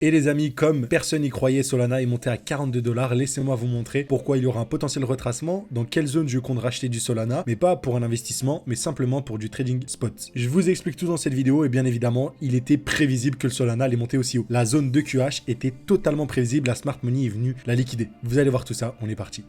Et les amis, comme personne n'y croyait, Solana est monté à 42 $. Laissez-moi vous montrer pourquoi il y aura un potentiel retracement, dans quelle zone je compte racheter du Solana, mais pas pour un investissement, mais simplement pour du trading spot. Je vous explique tout dans cette vidéo et bien évidemment, il était prévisible que le Solana allait monter aussi haut. La zone de QH était totalement prévisible, la Smart Money est venue la liquider. Vous allez voir tout ça, on est parti.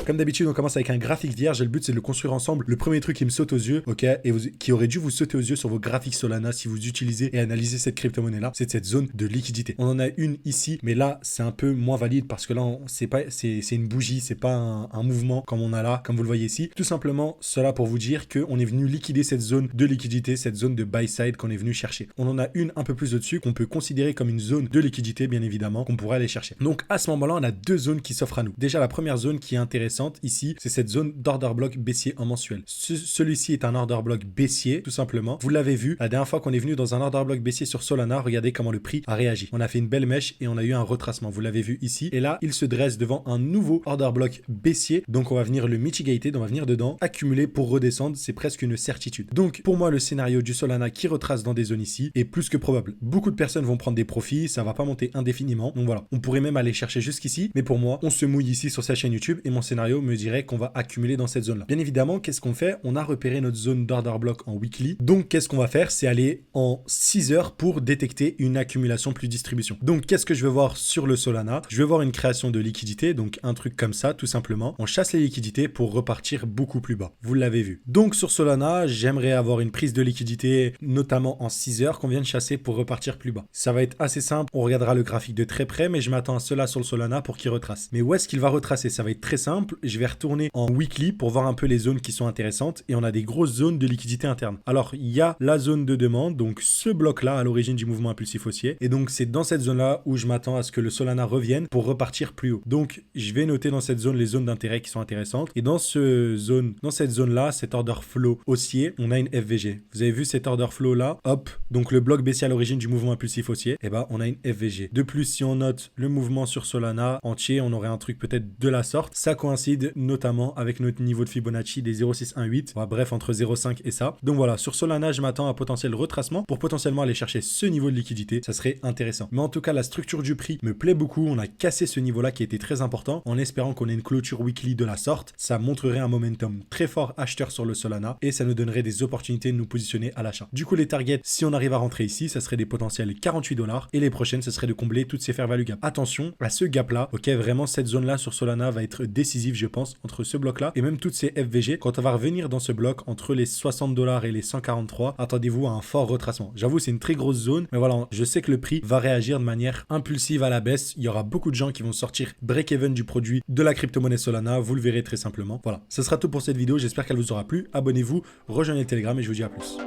Comme d'habitude, on commence avec un graphique vierge et le but c'est de le construire ensemble. Le premier truc qui me saute aux yeux, ok, et qui aurait dû vous sauter aux yeux sur vos graphiques Solana si vous utilisez et analysez cette crypto-monnaie là, c'est cette zone de liquidité. On en a une ici, mais là c'est un peu moins valide parce que là c'est une bougie, c'est pas un mouvement comme on a là, comme vous le voyez ici. Tout simplement, cela pour vous dire qu'on est venu liquider cette zone de liquidité, cette zone de buy side qu'on est venu chercher. On en a une un peu plus au-dessus qu'on peut considérer comme une zone de liquidité, bien évidemment, qu'on pourrait aller chercher. Donc à ce moment-là, on a deux zones qui s'offrent à nous. Déjà, la première zone qui est intéressante ici, c'est cette zone d'order block baissier en mensuel. Celui-ci est un order block baissier, tout simplement. Vous l'avez vu, la dernière fois qu'on est venu dans un order block baissier sur Solana, regardez comment le prix a réagi. On a fait une belle mèche et on a eu un retracement. Vous l'avez vu ici. Et là, il se dresse devant un nouveau order block baissier. Donc, on va venir le mitigated, on va venir dedans, accumuler pour redescendre. C'est presque une certitude. Donc, pour moi, le scénario du Solana qui retrace dans des zones ici est plus que probable. Beaucoup de personnes vont prendre des profits, ça va pas monter indéfiniment. Donc voilà, on pourrait même aller chercher jusqu'ici. Mais pour moi, on se mouille ici sur sa chaîne YouTube et mon scénario me dirait qu'on va accumuler dans cette zone-là. Bien évidemment, qu'est-ce qu'on fait? On a repéré notre zone d'order block en weekly. Donc, qu'est-ce qu'on va faire? C'est aller en 6 heures pour détecter une accumulation plus distribution. Donc, qu'est-ce que je veux voir sur le Solana? Je veux voir une création de liquidité, donc un truc comme ça, tout simplement. On chasse les liquidités pour repartir beaucoup plus bas. Vous l'avez vu. Donc, sur Solana, j'aimerais avoir une prise de liquidité, notamment en 6 heures, qu'on vienne chasser pour repartir plus bas. Ça va être assez simple. On regardera le graphique de très près, mais je m'attends à cela sur le Solana pour qu'il retrace. Mais où est-ce qu'il va retracer? Ça va être très simple. Je vais retourner en weekly pour voir un peu les zones qui sont intéressantes et on a des grosses zones de liquidité interne. Alors, il y a la zone de demande, donc ce bloc-là à l'origine du mouvement impulsif haussier. Et donc, c'est dans cette zone-là où je m'attends à ce que le Solana revienne pour repartir plus haut. Donc, je vais noter dans cette zone les zones d'intérêt qui sont intéressantes. Et dans cette zone-là, cet order flow haussier, on a une FVG. Vous avez vu cet order flow-là? Hop, donc le bloc baissier à l'origine du mouvement impulsif haussier, et ben on a une FVG. De plus, si on note le mouvement sur Solana entier, on aurait un truc peut-être de la sorte. Ça coïncide notamment avec notre niveau de Fibonacci des 0,618, bref entre 0,5 et ça. Donc voilà, sur Solana, je m'attends à un potentiel retracement pour potentiellement aller chercher ce niveau de liquidité, ça serait intéressant. Mais en tout cas, la structure du prix me plaît beaucoup, on a cassé ce niveau-là qui était très important, en espérant qu'on ait une clôture weekly de la sorte, ça montrerait un momentum très fort acheteur sur le Solana et ça nous donnerait des opportunités de nous positionner à l'achat. Du coup, les targets, si on arrive à rentrer ici, ça serait des potentiels 48 $ et les prochaines, ce serait de combler toutes ces fair value gap. Attention à ce gap-là, ok, vraiment cette zone-là sur Solana va être décisive, je pense, entre ce bloc-là et même toutes ces FVG. Quand on va revenir dans ce bloc entre les 60 $ et les 143, attendez-vous à un fort retracement. J'avoue, c'est une très grosse zone, mais voilà, je sais que le prix va réagir de manière impulsive à la baisse. Il y aura beaucoup de gens qui vont sortir break-even du produit de la crypto-monnaie Solana, vous le verrez très simplement. Voilà, ce sera tout pour cette vidéo, j'espère qu'elle vous aura plu. Abonnez-vous, rejoignez le Telegram et je vous dis à plus.